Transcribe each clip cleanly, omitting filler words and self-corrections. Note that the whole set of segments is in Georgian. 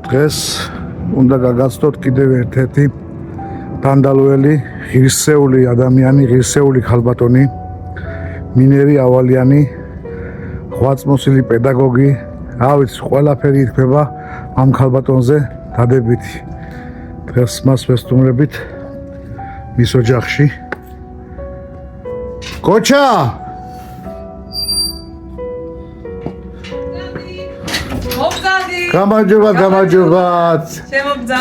დღეს უნდა გაგაცნოთ კიდევ ერთ-ერთი დანდალველი, ღირსეული ადამიანი, ღირსეული ქალბატონი, მინერი ავალიანი, ღვაწმოსილი პედაგოგი, რა ვიცი, ყველაფერი ითქება ამ ქალბატონზე დადებითი. დღეს მას ვესტუმრებით მის ოჯახში. კოჩა! გამარჯობა.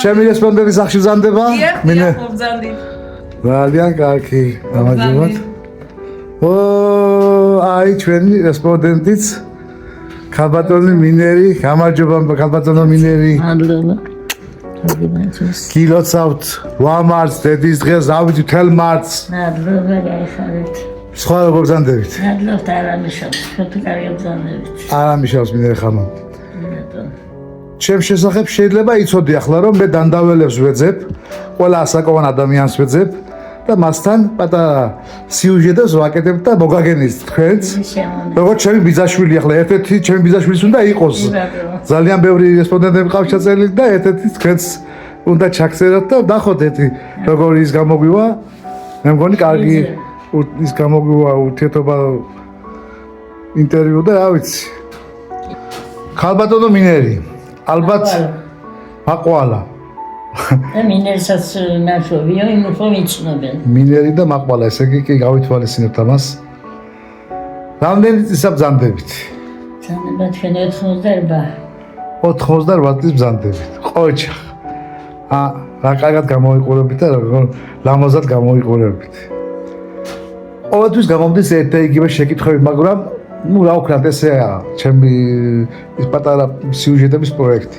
ჩემი რესპონდენტის სახში ვზანდება? მინე. მობზანდი. ძალიან კარგი. გამარჯობათ. აი ჩვენი რესპონდენტიც ქალბატონი მინერი, გამარჯობა ქალბატონო მინერი. მადლობა. გილოცავთ 8 მარტს, დედის დღეს, ავიდით მთელ მარტს. მადლობა გაიხარეთ. სხვა როგორ ბრძანდებით? მადლობა არამიშავს, თუ კარგი ბრძანდებით. არამიშავს მინერი ხალხო. ჩემ შესახებ შეიძლება იცოდი ახლა რომ მე დანდაველებს ვეძებ, ყველა ასაკოვან ადამიანს ვეძებ და მასთან პატარა სიუჟეტებს ვაკეთებ და მოგაგენით თქვენც. როგორც ჩემი ბიძაშვილი ახლა ერთ-ერთი ჩემი ბიძაშვილის უნდა იყოს. ძალიან ბევრი რესპონდენტები ყავს ჩაწერილი და ერთ-ერთი თქვენც უნდა ჩაგწეროთ და ნახოთ ერთი როგორ ის გამოგვივა. მე მგონი კარგი ის გამოგვივა ურთიერთობა ინტერვიუ და რა ვიცი. ქალბატონო მინერი ალბათ მაყვალა. და მინერსაც ნაშობია, იმ უფრო მიცნობენ. მინერი და მაყვალა, ესე იგი გავითვალისწინებთ ამას. რამდენი წისა ბრძანდებით? ბრძანდება ჩვენ 88. 88 წლის ბრძანდებით. ყოჩა. რა კარგად გამოიყურებით და როგორ ლამაზად გამოიყურებით. ყოველთვის გამომდის ერთ და იგივე შეკითხვები, მაგრამ რა ვქნათ, ესეა ჩემი ის პატარა სიუჟეტების პროექტი.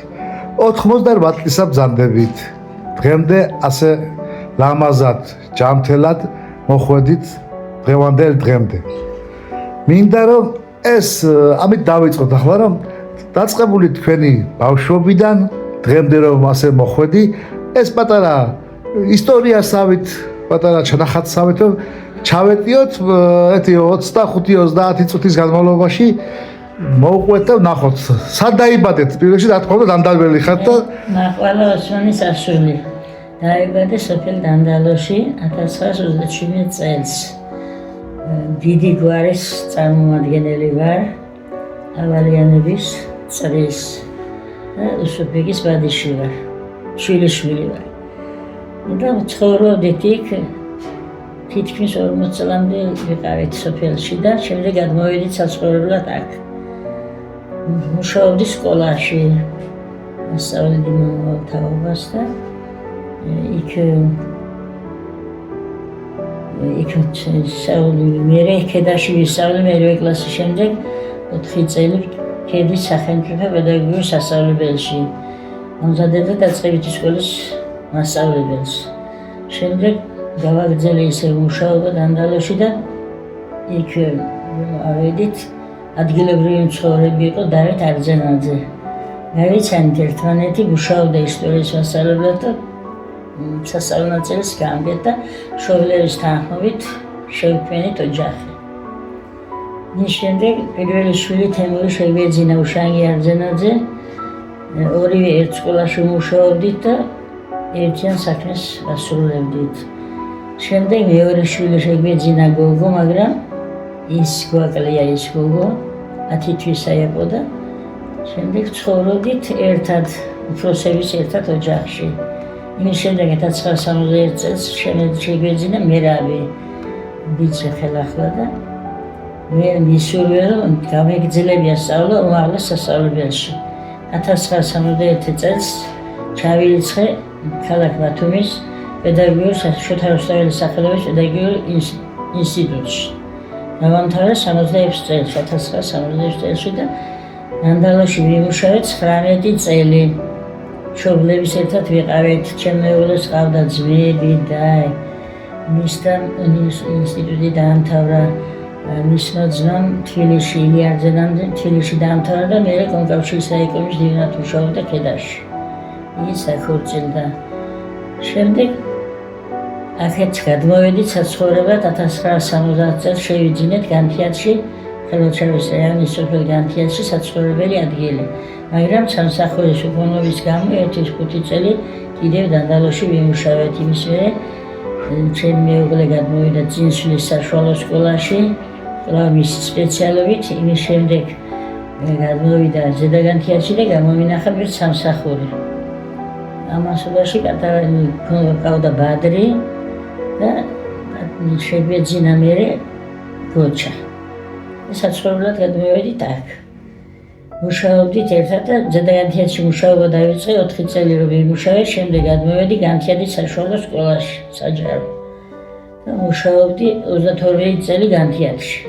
88 წლისა ბრძანდებით. დღემდე ასე ლამაზად, ჯანმრთელად მოხვედით დღევანდელ დღემდე. მინდა რომ ეს ამით დავიწყოთ ახლა რომ დაწყებული თქვენი ბავშვობიდან დღემდე რომ ასე მოხვედი, ეს პატარა ისტორიასავით, პატარა ჩანახატსავით რომ ჩავეტიოთ ერთი 25-30 წუთის განმავლობაში მოვყვეთ და ვნახოთ. სად დაიბადეთ? პირველში რა თქმა უნდა დანდალველი ხართ და მაყვალა ოსმანის ასული. დაიბადე სოფელ დანდალოში 1937 წელს. დიდი გვარის წარმომადგენელი ვარ, ავალიანების წრის და უსუფეგის ბადიში ვარ, შვილიშვილი ვარ. და ცხოვრობდით იქ თითქმის 40 წლამდე ვიყავით სოფელში და შემდეგ გადმოვედით საცხოვრებლად აქ. მუშაობდი სკოლაში, მასწავლედი მომავალთაობას და იქ მერე ქედაში ვისწავლე მერვე კლასის შემდეგ 4 წელი ქედის სახელმწიფო პედაგოგიურ სასწავლებელში. ამზადებდა დაწყებითი სკოლის მასწავლებელს. შემდეგ გავაგრძელე ისე მუშაობა დანდალოში და იქ ავედით ადგილობრივი მცხოვრები იყო დავით არძენაძე. გავიცანით ერთმანეთი, მუშაობდა ისტორიის მასწავლებლად და სასწავლო ნაწილის გამგეთ და მშობლების თანხმობით შევქმნით ოჯახი. მის შემდეგ პირველი შვილი თემური შევიძინა უშანგი არძენაძე, ორივე ერთ სკოლაში მუშაობდით და ერთიან საქმეს ასრულებდით. შემდეგ მეორე შვილი შეგვეძინა გოგო, მაგრამ ის გვაკლია ის გოგო, 10 თვისა იყო და შემდეგ ცხოვრობდით ერთად, უფროსების ერთად ოჯახში. იმის შემდეგ 1961 წელს შეგვეძინა მერაბი ბიძი ხელახლა და მე მისურვე რომ გამეგრძელებია სწავლა უმაღლეს სასწავლებელში. 1961 წელს ჩავირიცხე ქალაქ ბათუმის პედაგოგიურ შოთა რუსთაველის სახელობის პედაგოგიურ ინსტიტუტში. დავამთავრე 66 წელს, 1966 წელში და დანდალოში ვიმუშავე 19 წელი. მშობლების ერთად ვიყავით, ჩემ მეუღლეს ჰყავდა ძმები და მისთან ინსტიტუტი დაამთავრა. მისმა ძმამ თბილისში ილიარძენამდე თბილისში დაამთავრა და მე კონკავშირის საეკონომიკოს დირექტორად მუშაობდა ქედაში. ის ახორციელდა. შემდეგ აქეთ გადმოვედით საცხოვრებლად 1970 წელს შევიძინეთ განთიადში ხელმოწერის რაიონის სოფელ განთიადში საცხოვრებელი ადგილი, მაგრამ სამსახურის უქონლობის გამო 1-5 წელი კიდევ დანდალოში ვიმუშავეთ. იმის მერე ჩემი მეუღლე გადმოვიდა წინსვლის საშუალო სკოლაში, კვლავ მისი სპეციალობით, იმის შემდეგ გადმოვიდა ზედაგანთიადში და გამოვინახა ერთ სამსახური. ამასობაში ყავდა ბადრი და შეგვეძინა მერე გოჩა. საცხოვრებლად გადმოვედით აქ. მუშაობდით ერთად და ზედაგანთიადში მუშაობა დავიწყე 4 წელი რომ ვიმუშავე, შემდეგ გადმოვედი განთიადის საშუალო სკოლაში საჯარო. და მუშაობდი 32 წელი განთიადში.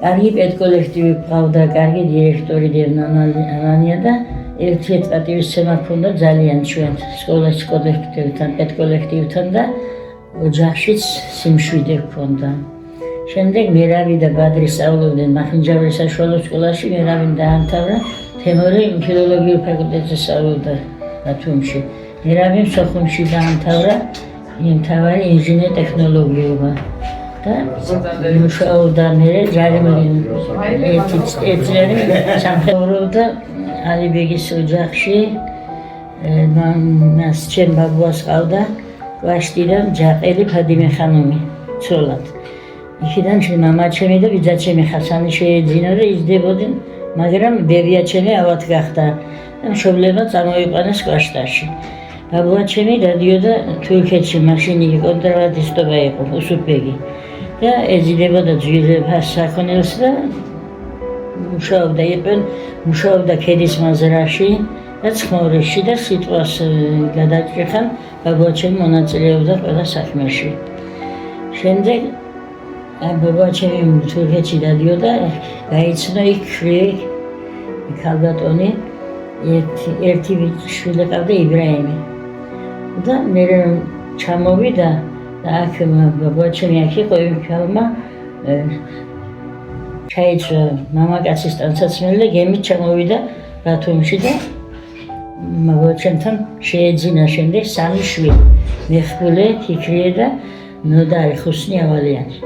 კარგი პედკოლექტივი ყავდა, კარგი დირექტორი დევნანანია და ერთიეთ-პატივისცემა ჰქონდა ძალიან ჩვენ სკოლის კოლექტივთან, პედკოლექტივთან და ოჯახშიც სიმშვიდე ჰქონდა. შემდეგ მერავი და ბადრი სწავლობდნენ მახინჯაურის საშუალო სკოლაში, მერავი დაამთავრა თემური ფილოლოგიურ ფაკულტეტზე სწავლობდა ბათუმში. მერავი სოხუმში დაამთავრა მთავარი ინჟინერ-ტექნოლოგიობა და მუშაობდა მერე ჯარიმული ეწლიანი სამხედროობდა ალიბეგის ოჯახში. მას ჩემ ბაბუას ყავდა კვაშტიდან ჯაყელი ფადიმე ხანუმი ცოლად. იქიდან მამაჩემი და ბიძაჩემი ხასანი შეეძინა და იზრდებოდნენ, მაგრამ ბებიაჩემი ავად გახდა და მშობლებმა წამოიყვანეს კვაშტაში. ბაბუაჩემი დადიოდა თურქეთში, მაშინ იგი კონტრაბანდისტობა იყო, უსუპბეგი და ეძინებოდა ძვირფას საქონელს და მუშაობდა ქედის მაზრაში და ცხმორეში და სიტყვას გადაჭრიხან ბაბუაჩემი მონაწილეობდა ყველა საქმეში. შემდეგ ბაბუაჩემი თურქეთში დადიოდა, გაიცნო იქ ხვირი ქალბატონი, ერთი შვილი ყავდა იბრაიმი. და მე ჩამოვიდა და აქ ბაბუაჩემი აქ იყო, იმ ქალმა ჩაიწვა მამაკაცის ტანსაცმელი და გემით ჩამოვიდა ბათუმში და ბაბუაჩემთან შეეძინა შემდეგ 3 შვილი, მეხბულე, ფიქრიე და ნოდარი ხუსნი ავალიანი.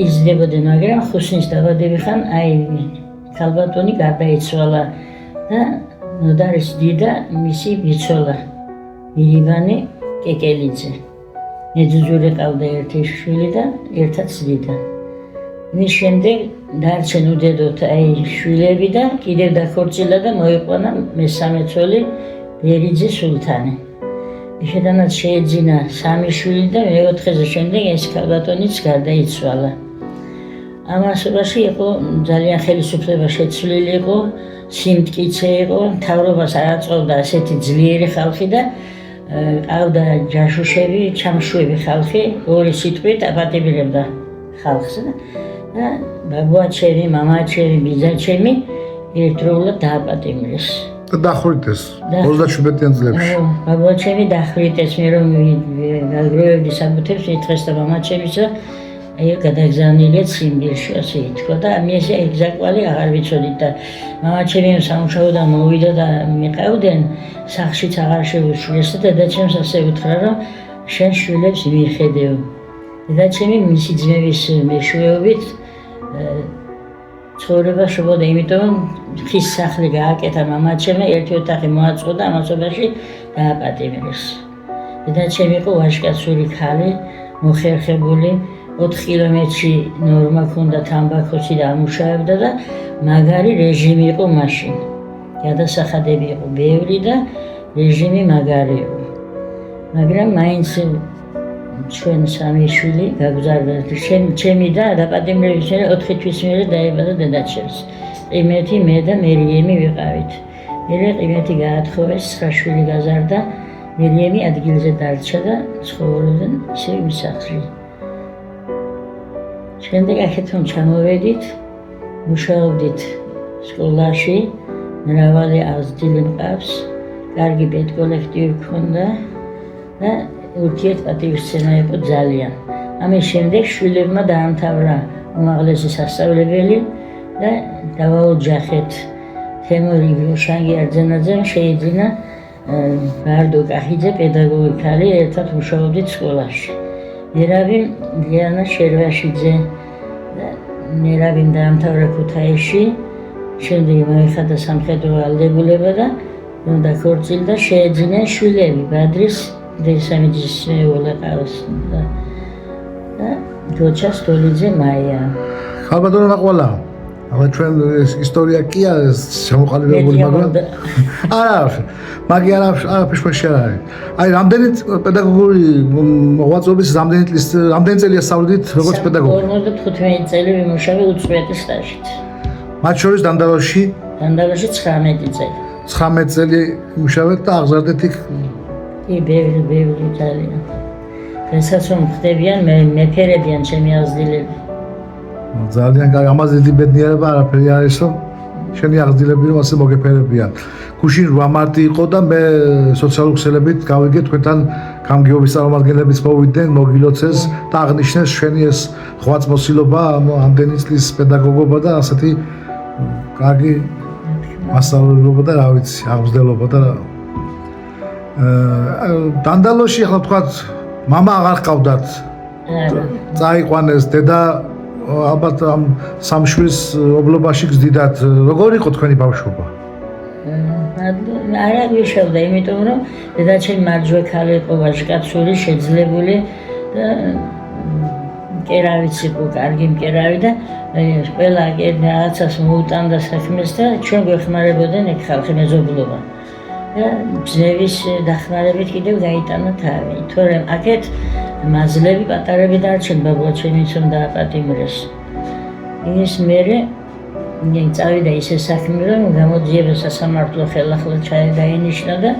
იზრდებოდნენ, მაგრამ ხუსნის დაბადები ხან ქალბატონი გარდაიცვალა და ნოდარის დიდა მისი ბიცოლა მირიბანი კეკელიძე. მეძუძური ყავდა ერთი შვილი და ერთად ზდიდა. მის შემდეგ დარჩენ უდედოთ შვილები და კიდევ დაქორწილა და მოიყვანა მესამე ცოლი ბერიძე სულთანი. იქედანაც შეეძინა 3 შვილი და მე-4-ზე შემდეგ ეს ქალბატონიც გარდაიცვალა. ამასობაში იყო ძალიან ხელისუფლება შეცვლილი იყო, სიმტკიცე იყო, მთავრობას არ აწყობდა ასეთი ძლიერი ხალხი და ყავდა ჯაშუშები, ჩამშვები ხალხი, ორი სიტყვით აპატიმრებდა ხალხს და ბაბუაჩემი, მამაჩემი, ბიძაჩემი ერთდროულად დააპატიმრეს. და დახვრიტეს 37-იან წლებში. ბაბუაჩემი დახვრიტეს, მე რომ გაგროვებდი საკუთებს, მითხრეს და მამაჩემისა გადაგზავნილია ციმბირში, ასე ითქვა და ამის ეგზაკვალი აღარ ვიცოდით და მამაჩემი სამუშაოდან მოვიდა და მიყავდნენ, სახლშიც აღარ შეუშვილეს და დედაჩემს ასე უთხრა, რომ შენ შვილებს მიხედევ. დედაჩემი მისი ძმების მეშვეობით ცხოვრება შობოდა, იმიტომ ხის სახლი გააკეთა მამაჩემი, ერთი ოთახი მოაწყო და ამასობაში დააპატიმრეს. დედაჩემი იყო ვაჟკაცური ქალი, მოხერხებული, 4 კილომეტრში ნორმა ჰქონდა თამბაქოსი და ამუშავებდა და მაგარი რეჟიმი იყო მაშინ. გადასახადები იყო ბევრი და რეჟიმი მაგარი იყო. მაგრამ მაინც ჩვენ 3 შვილი გაგზავნა. ჩემი და დაპატიმრების მერე 4 თვის მერე დაიბადა დედაჩემს. ყიმეთი მე და მერიემი ვიყავით. მერე ყიმეთი გაათხოვეს, 9 შვილი გაზარდა, მერიემი ადგილზე დარჩა და ცხოვრობდნენ ისევ იმ სახლში. შემდეგ აქეთ რომ ჩამოვედით, მუშაობდით სკოლაში, მრავალი აღზრდილი მყავს, კარგი პედკოლექტივი ჰქონდა და ურთიერთპატივისცემა იყო ძალიან. ამის შემდეგ შვილებმა დაამთავრა უმაღლესი სასწავლებელი და დავაოჯახეთ. თემური გუშანგი არძენაძემ შეიძინა ბარდო კახიძე პედაგოგიკალი, ერთად მუშაობდით სკოლაში. მერავი ლიანა შერვაშიძე, ნერავიმ დაამთავრა ქუთაისში, შემდეგ მოიხადა სამხედრო ვალდებულება და უნდა ქორწილდა, შეეძინა შვილები, ბადრის დედასამიჯის მეუღლე ყავს და გოჩა სტოლიძე მაია. ხალბატონო ნაყვალა, ახლა ჩვენ ისტორია კი არის შემოყალიბებული, მაგრამ არა, არაფერში არ არის. აი, რამდენი პედაგოგური მოღვაწეობის რამდენი წელია სწავლით როგორც პედაგოგი? 55 წელი ვიმუშავე უწყვეტი სტაჟით. მათ შორის დანდალოში 19 წელი. 19 წელი იმუშავეთ და აღზარდეთ იქ. ბევრი ძალიან. დღესაც რომ ხდებიან, მეფერებიან ჩემი აღზრდილები. ძალიან კარგი, ამაზე დიდი ბედნიერება არაფერი არის, რომ შენი აღზრდილები რომ ასე მოგეფერებიან. გუშინ 8 მარტი იყო და მე სოციალურ ქსელებით გავიგე თქვენთან გამგეობის წარმომადგენლებიც მოვიდნენ, მოგილოცეს და აღნიშნეს შენი ეს ღვაწლმოსილობა, ამდენი წლის პედაგოგობა და ასეთი კარგი მასწავლებლობა და რა ვიცი, აღმზრდელობა და დანდალოში ახლა თქვათ მამა აღარ ყავდათ. წაიყვანეს დედა ალბათ ამ სამშვილის ობლობაში გზდიდათ. როგორ იყო თქვენი ბავშვობა? არა გვიშევდა, იმიტომ რომ დედაჩემი მარჯვე ქალი იყო, ვაჟკაცური, შეძლებული და მკერავიც იყო, კარგი მკერავი და ყველა რაღაცას მოუტანდა საქმეს და ჩვენ გვეხმარებოდნენ ეგ ხალხი მეზობლობა. და ძნევის დახმარებით კიდევ გაიტანა თავი, თორემ აქეთ მაზლები პატარები დარჩენ ბაბუაჩემიც რომ დააპატიმრეს. ის მერე წავიდა ისე საქმე, რომ გამოძიება სასამართლო ხელახლა დაინიშნა და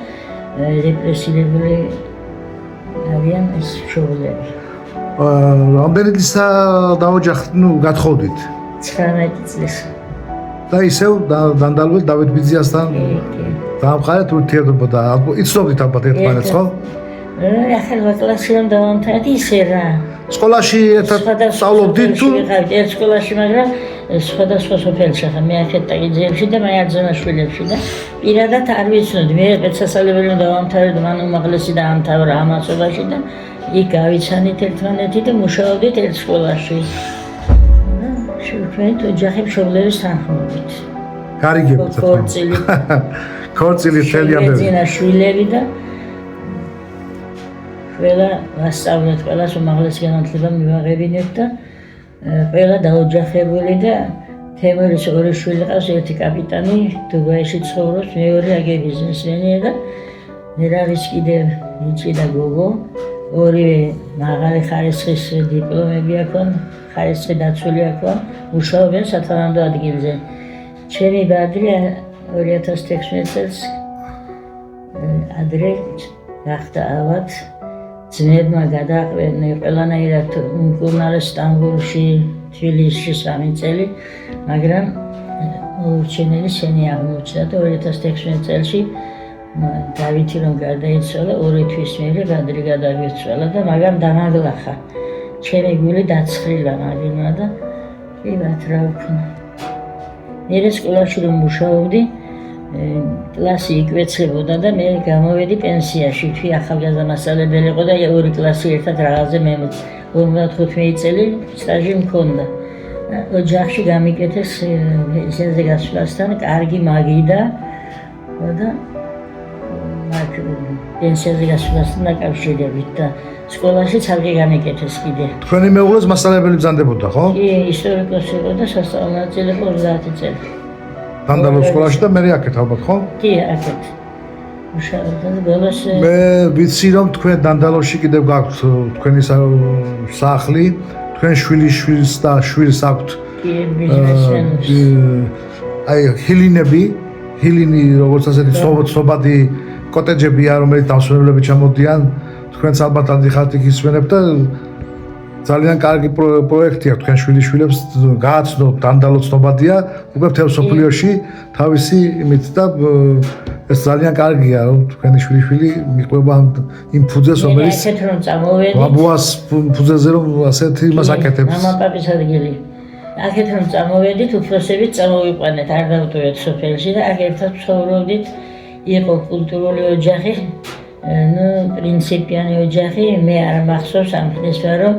რეპრესირებული არიან ეს მშობლები. რამდენი წლისა დაოჯახდით, გათხოვდით? 19 წლის. და ისევ დანდალვეთ დავით ბიძიასთან დაამყარეთ ურთიერთობა და იცნობდით ალბათ ერთმანეთს, ხო? ახლა კლასში რომ დავამთავრეთ ისე რა. სკოლაში ერთად სწავლობდით თუ? ერთ სკოლაში, მაგრამ სხვადასხვა სოფელში, ხა მე ახეთ ტაგიძეებში და მე არძანაშვილებში და პირადად არ ვიცნობდი. მე სპეციალისტები რომ დავამთავრეთ, მან უმაღლესი დაამთავრა ამასობაში და იქ გავიცანით ერთმანეთი და მუშაობდით ერთ სკოლაში. შევქმნით ოჯახი მშობლების თანხმობით. გარიგებთ. ქორწილი ხელიამები. შეეძინა შვილები და ყველა ვასწავლეთ, ყველას უმაღლესი განათლება მივაღებინეთ და ყველა დაოჯახებული და თემურის ორი შვილი ყავს, ერთი კაპიტანი დუბაიში ცხოვრობს, მეორე აგე ბიზნესმენია და ნერავის კიდევ ნიჭი და გოგო, ორივე მაღალი ხარისხის დიპლომები აქვთ, ხარისხი დაცული აქვთ, მუშაობენ სათანადო ადგილზე. ჩემი ბადრი 2016 წელს ადრე გახდა ავად, ძმებმა გადააყვნენ ყველანაირად უმკურნალეს სტამბოლში, თბილისში 3 წელი, მაგრამ მოურჩენელი სენი აღმოჩნდა და 2016 წელში დავითი რომ გარდაიცვალა, 2 თვის მერე ბადრი გადაგვიცვალა და მაგრამ დამაგლახა. ჩემი გული დაცხრილა მაგიმა და კი მათ რა ვქნა. მე სკოლაში რომ მუშაობდი, კლასი იკვეცებოდა და მე გამოვედი პენსიაში, თვი ახალგაზრდა მასწავლებელი იყო და 2 კლასი ერთად რაღაცზე მე 55 წელი სტაჟი მქონდა. ოჯახში გამიკეთეს პენსიაზე გასვლასთან კარგი მაგიდა და მაგ პენსიაზე გასვლასთან დაკავშირებით და სკოლაში ცალკე გამიკეთეს კიდე. თქვენი მეუღლეს მასწავლებელი ბრძანდებოდა, ხო? კი, ისტორიკოსი იყო და სასწავლებელი იყო 30 წელი. დანდალოს სკოლაში და მე აქეთ ალბათ, ხო? კი, აქეთ. მუშაობდა და ბოლოს მე ვიცი რომ თქვენ დანდალოში კიდევ გაქვთ თქვენი სახლი, თქვენ შვილის და შვილს აქვთ. კი, ბიზნესმენს. აი, ჰილინი როგორც ასეთი სობადი კოტეჯებია, რომელიც დამსვენებლები ჩამოდიან, თქვენც ალბათ ადიხართ იქ ისვენებთ და ძალიან კარგი პროექტია თქვენ შვილიშვილებს გააცნო დანდალო ცნობადია უკვე მთელ სოფლიოში თავისი იმით და ეს ძალიან კარგია რომ თქვენი შვილიშვილი მიყვება იმ ფუძეს რომელიც ასეთ რომ წამოვედით ბაბუას ფუძეზე რომ ასეთი იმას აკეთებს მამაპაპის ადგილი აქეთ რომ წამოვედით უფროსებით წამოვიყვანეთ არ დავტოვეთ სოფელში და აქ ერთად ცხოვრობდით იყო კულტურული ოჯახი ნუ პრინციპიანი ოჯახი მე არ მახსოვს ამ ხნისვარო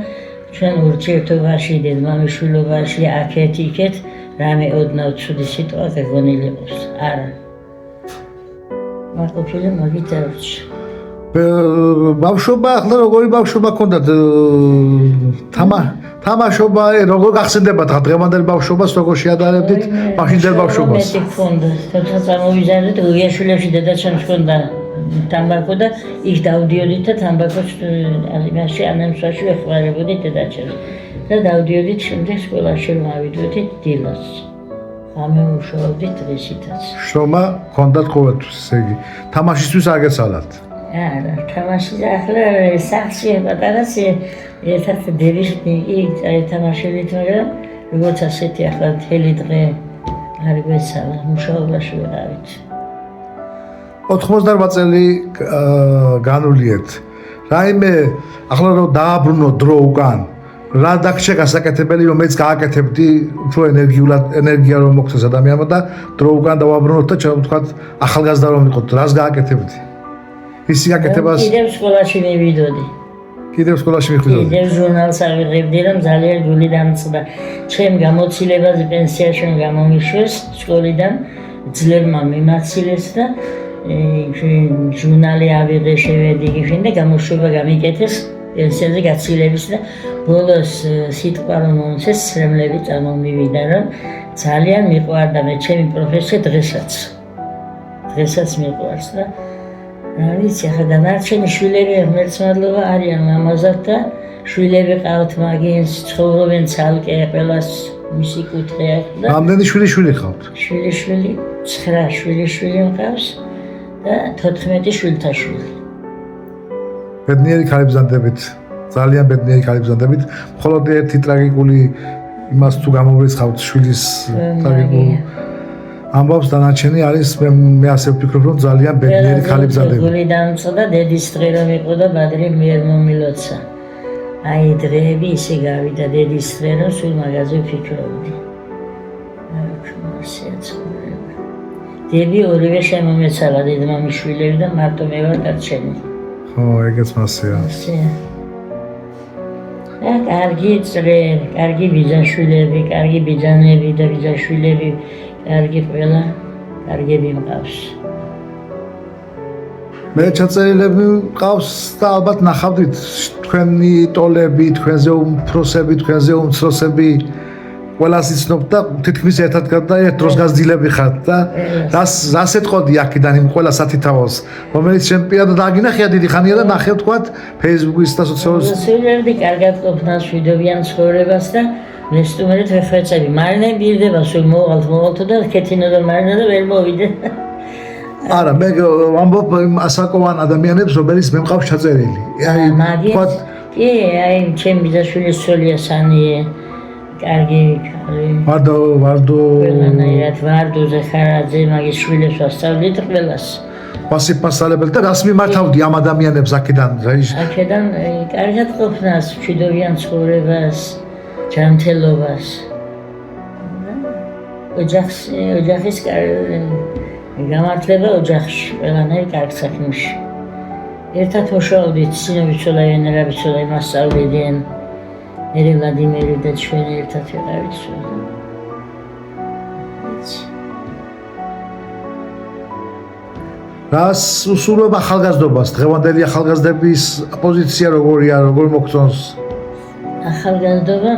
ჩვენ ურთიერთობაში დედმამიშვილობაში აქეთ-იქეთ რამე ოდნავ ცუდი სიტყვა გეგონილი ყავს. არა. მარტო მაგით არ ვჩი. ბავშვობა ახლა როგორი ბავშვობა გქონდათ? თამაშობა როგორ გახსენდებათ დღევანდელ ბავშვობას როგორ შეადარებდით მაშინდელ ბავშვობას? მეტი გქონდა. თორსა წამოვიზარდეთ გიაშვილებში დედაჩემს ჰქონდა თამბაქო და იქ დავდიოდით და თამბაქოს იმაში ანემსვაში ვეხმარებოდით დედაჩემს. და დავდიოდით შემდეგ სკოლაში რომ ავიდოდით დილას. ამე მუშაობდით დღისითაც. შრომა გქონდათ ყოველთვის, ესე იგი. თამაშისთვის არ გეცალათ? არა, თამაში ახლა სახში პატარასი ერთად დერიშნი თამაშებით, მაგრამ როგორც ასეთი ახლა მთელი დღე არ გვეცალა, მუშაობაში ვიყავით. 88 წელი განულიეთ. რაიმე ახლა რომ დააბრუნო დრო უკან, რა დაგჭირა გასაკეთებელი, რომელიც გააკეთებდი უფრო ენერგია რომ მოგცეს ადამიანმა და დრო უკან დავაბრუნოთ და ვთქვათ ახალგაზრდა რომ ვიყოთ, რას გააკეთებდი? ისი გაკეთებას კიდევ სკოლაში მივიდოდი. კიდევ სკოლაში მიხვიდოდი. კიდევ ჟურნალს ავიღებდი, რომ ძალიან გული დამწყდა. ჩემ გამოცდილებაზე პენსიაში გამომიშვეს სკოლიდან, ძლებმა მიმაცილეს და ჟურნალი ავიღე, შევედი გიფინ და გამოშვება გამიკეთეს პენსიაზე გაცილების და ბოლოს სიტყვა რომ მომცეს, სრემლები წამომივიდა, რომ ძალიან მიყვარდა მე ჩემი პროფესია დღესაც. დღესაც მიყვარს და რა ვიცი, ახლა დანარჩენი შვილები ღმერთს მადლობა არიან მამაზად და შვილები ყავთ მაგინს, ცხოვრობენ ცალკე, ყველას მისი კუთხე აქვს და რამდენი შვილი ხავთ? შვილი 9 შვილი მყავს და 14 შვილთაშვილი. ბედნიერი ქალი ბრძანდებით, ძალიან ბედნიერი ქალი ბრძანდებით. მხოლოდ ერთი ტრაგიკული იმას თუ გამოვრიცხავთ შვილის ტრაგიკულ ამბავს, დანარჩენი არის მე ასე ვფიქრობ, რომ ძალიან ბედნიერი ქალი ბრძანდებით. გული დამწყდა, დედის დღე რომ იყო და ბადრი მიერ მომილოცა. აი დღეები ისე გავიდა დედის დღე, რომ სულ მაგაზე ვფიქრობდი. დედი ორივე შემომეცალა დედმამიშვილები და მარტო მე ვარ დარჩენილი. ხო, ეგეც მასეა. კარგი წრე, კარგი ბიძაშვილები, კარგი ბიძანები და ბიძაშვილები, კარგი ყველა, კარგები მყავს. მე ჩაწერილები მყავს და ალბათ ნახავდით თქვენი ტოლები, თქვენზე უმცროსები, თქვენზე უმცროსები ყველას იცნობ და თითქმის ერთად და ერთ დროს გაზრდილები ხართ და რას ეთყოდი აქედან იმ ყველა სათითაოს, რომელიც ჩემპიონატად დაგინახია დიდი ხანია და ნახე ვთქვათ Facebook-ის და სოციალურ სულები კარგად ყოფნას ვიდობიან ცხოვრებას და ნესტუმერით ვეხვეწები. მარინა მივიდება სულ მოვალთო და ქეთინო და მარინა და ვერ მოვიდე. არა, მე ვამბობ ასაკოვან ადამიანებს, რომელიც მე მყავს ჩაწერილი. აი, ვთქვათ, კი, აი, ჩემი ბიძაშვილის ცოლია სანიე. კარგი ქალი. ვარდო ყველანაირად ვარდოზე ხარაძე მაგის შვილებს ვასწავლით ყველას. პასიფასალებელ და რას მიმართავდი ამ ადამიანებს აქედან? აქედან კარგად ყოფნას, მშვიდობიან ცხოვრებას, ჯანმრთელობას. ოჯახის გამართლება ოჯახში, ყველანაირ კარგ საქმეში. ერთად მუშაობდით, სინობიცოლა, ვენერაბიცოლა მასწავლდნენ. მერე ვლადიმერი და ჩვენ ერთად ვიყავით სულ. რას უსურვებ ახალგაზრდობას? დღევანდელი ახალგაზრდების პოზიცია როგორია, როგორ მოგწონს? ახალგაზრდობა,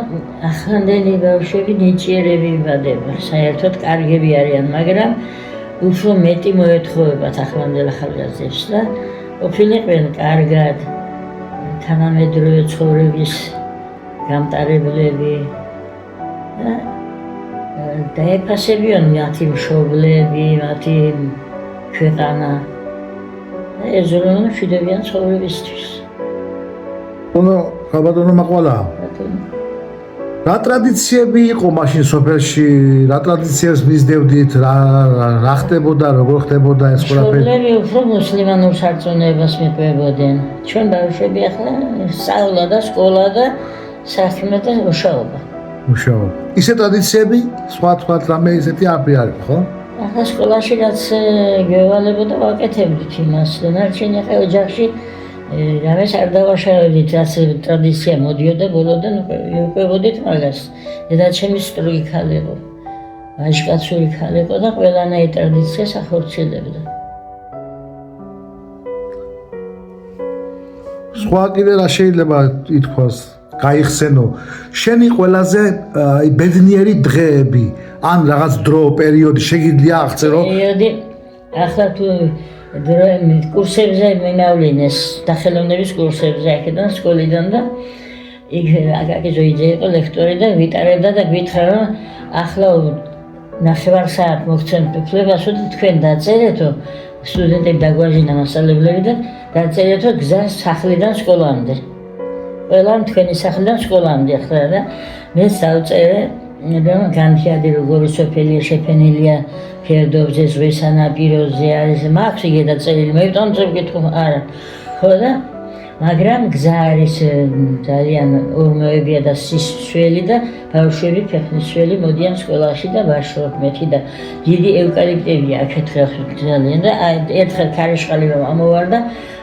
ახლანდელი ბავშვები ნიჭიერები იბადება, საერთოდ კარგები არიან, მაგრამ უფრო მეტი მოეთხოვებათ ახლანდელ ახალგაზრდებს და ყოფილიყვენ კარგად თანამედროვე ცხოვრების გამტარებლები და დაეფასებიან მათი მშობლები, მათი ქვეყანა და ეზრუნონ მშვიდობიან ცხოვრებისთვის. ბატონო მაყვალა, რა ტრადიციები იყო მაშინ სოფელში, რა ტრადიციებს მისდევდით, რა ხდებოდა, როგორ ხდებოდა ეს ყველაფერი? მშობლები უფრო მუსლიმანურ სარწმუნოებას მიყვებოდნენ. ჩვენ ბავშვები ახლა სწავლა და სკოლა და საქმე და მუშაობა. ისე ტრადიციები, სხვა რამე ისეთი არ არის, ხო? ახლა სკოლაში რაც გევალებოდა ვაკეთებდით იმას, დანარჩენი ახლა ოჯახში რამეს არ დავაშავებდით, რაც ტრადიცია მოდიოდა ბოლოდან ვიუყვებოდით მაგას. დედაჩემი სტროგი ქალი იყო, ვაჟკაცური ქალი იყო და ყველანაირ ტრადიციას ახორციელებდა. სხვა კიდე რა შეიძლება ითქვას, გაიხსენო, შენი ყველაზე ბედნიერი დღეები, ან რაღაც დრო, პერიოდი შეგიძლია აღწერო? პერიოდი, ახლა თუ კურსებზე მიმავლინეს, სახელოვნების კურსებზე აქედან სკოლიდან და იქ აკაკი ზოიძე იყო ლექტორი და ვიტარებდა და გვითხრა რომ ახლა 9 საათი მოგცემთ უფლებას და თქვენ დაწერეთო სტუდენტები დაგვაჟინა მასწავლებლები და დაწერეთო გზა სახლიდან სკოლამდე. ყველა თქვენი სახლიდან სკოლამდე ახლა და მე დავწერე რომ განთიადი როგორი სოფელია შეფენილია ფერდობზე ზღვის სანაპიროზე არის მაქვს იგი დაწერილი მე ვიტყვი წევკითხო არა ხო და მაგრამ გზა არის ძალიან ორმოებია და სისველი და ბავშვები ფეხნისველი მოდიან სკოლაში და ვაშრობ მეთი და დიდი ევკალიპტებია აქეთრე ძალიან და ერთხელ ქარიშხალი რომ ამოვარდა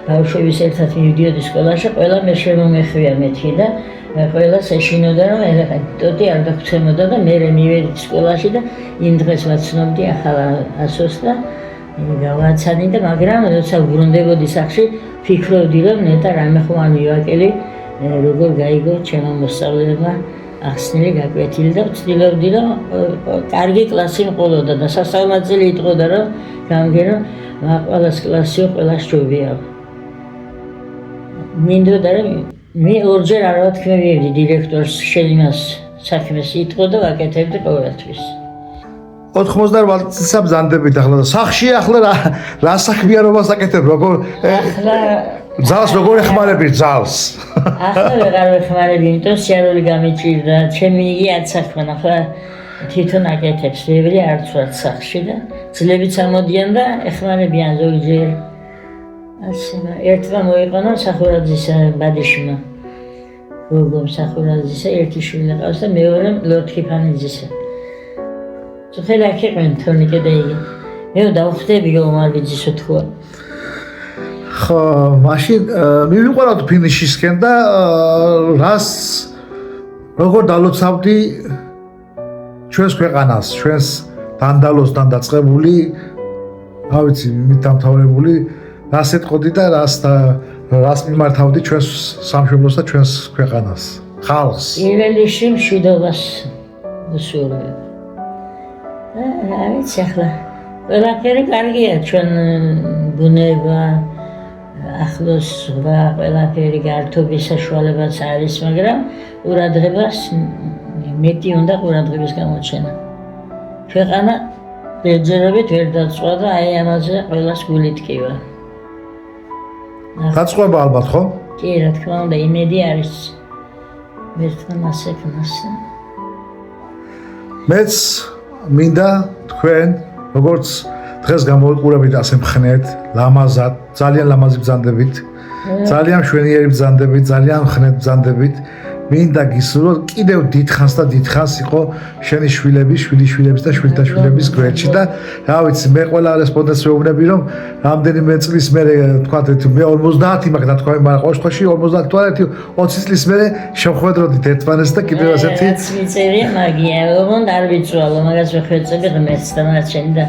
ბავშვების ერთად მივდიოდი სკოლაში ყველა მე შემომეხვია მეთი და ყველა შეშინოდა რომ ტოტი არ დაგცემოდა და მე მივედი სკოლაში და იმ დღეს ვაცნობდი ახალ ასოს და გავაცანი და მაგრამ როცა ვბრუნდებოდი სახში ფიქრობდი რომ ნეტა რამე ხომ არ მივაკელი როგორ გაიგო ჩემო მოსწავლეებმა ახსნილი გაკვეთილი და ვცდილობდი რომ კარგი კლასი მყოლოდა და სასწავლმაწილი იტყოდა რომ გამგერო ყველას კლასიო ყველას ჯობია მინდოდა რომ მე ორჯერ არ ვათქმევიებდი დირექტორს შეიმას საქმეს იტყო და ვაკეთებდი ყოველთვის 98 წელს ბრძანდებით ახლა და სახში ახლა რა საქმიანობას აკეთებ როგორ ახლა ძალს როგორ ეხმარები ძალს ახლა ვეღარ ვეხმარები იმიტომ სიარული გამიჭირდა ჩემი იგი არ საქმე ახლა თვითონ აკეთებს ბევრი არც ვარ სახში და ძლებიც ამოდიან და ეხმარებიან ზოგჯერ ასე ერთმა მოიყონა სახურაძისა ბადიშმა გოგო სახურაძისა ერთი შვილი ყავს და მეორე ლორთქიფანიძისა ხელი აქეყენ თორნიკე და იგი მე დავხვდები გომარბიძისო თქვა ხო მაშინ მივიყვანოთ ფინიშისკენ და რას როგორ დალოცავდი ჩვენს ქვეყანას ჩვენს დანდალოსთან დაწყებული რა ვიცი მითამთავრებული რას ეტყოდი და რას მიმართავდი ჩვენს სამშობლოს და ჩვენს ქვეყანას ხალხს პირველში მშვიდობას უსურვებ რა ვიცი ახლა ყველაფერი კარგია ჩვენ ბუნება ახლოს ზღვა ყველაფერი გართობის საშუალებაც არის მაგრამ ყურადღებას მეტი უნდა ყურადღების გამოჩენა ქვეყანა ბერძნებით ვერ დაწყვა და აი ამაზე ყველას გული ტკივა დაწყება ალბათ ხო? კი რა თქმა უნდა იმედი არის ერთმანას ეკნას მეც მინდა თქვენ როგორც დღეს გამოვიყურებით ასე მხნედ, ლამაზად, ძალიან ლამაზი ბრძანდებით, ძალიან მშვენიერი ბრძანდებით, ძალიან მხნედ ბრძანდებით. მინდა გისურვოთ კიდევ დიდხანს და დიდხანს იყო შენი შვილები, შვილიშვილების და შვილთაშვილების გვერდში და რა ვიცი, მე ყველა რესპონდენტს ვეუბნები რომ რამდენიმე წლის მერე თქვა მე 50 მაგ თქვა, მაგრამ ყოველ შემთხვევაში 50 თუ არა 20 წლის მერე შევხვედროდით ერთმანეთს და კიდევ ასეთი მიწერია მაგია, ოღონდ არ ვიცვალო, მაგას ვეხვეწები ღმერთს და მარჩენი და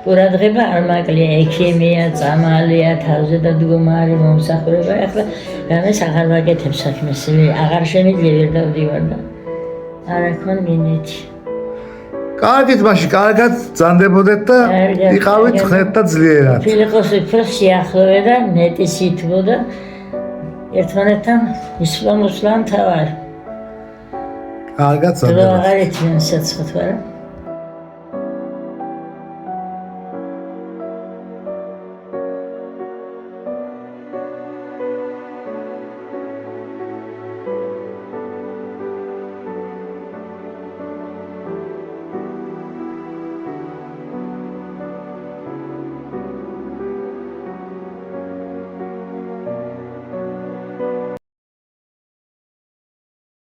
ყურადღება არ მაკლია, ექიმია, წამალია, თავზე დადგომარი, მომსახურება, ახლა რამეს აღარ ვაკეთებ საქმეს, აღარ შემიძლია ვერ დავდივარ და არ აქვს მინეთი. კარგით, მაშინ კარგად ბრძანდებოდეთ და იყავით ხნეთ და ძლიერად. ფილიყოს უფრო სიახლოვე და მეტი სითბო და ერთმანეთთან ისლამოსლან თავარ. კარგად ბრძანდებოდეთ. რა აღარ ეთიან საცხოთ ვარა?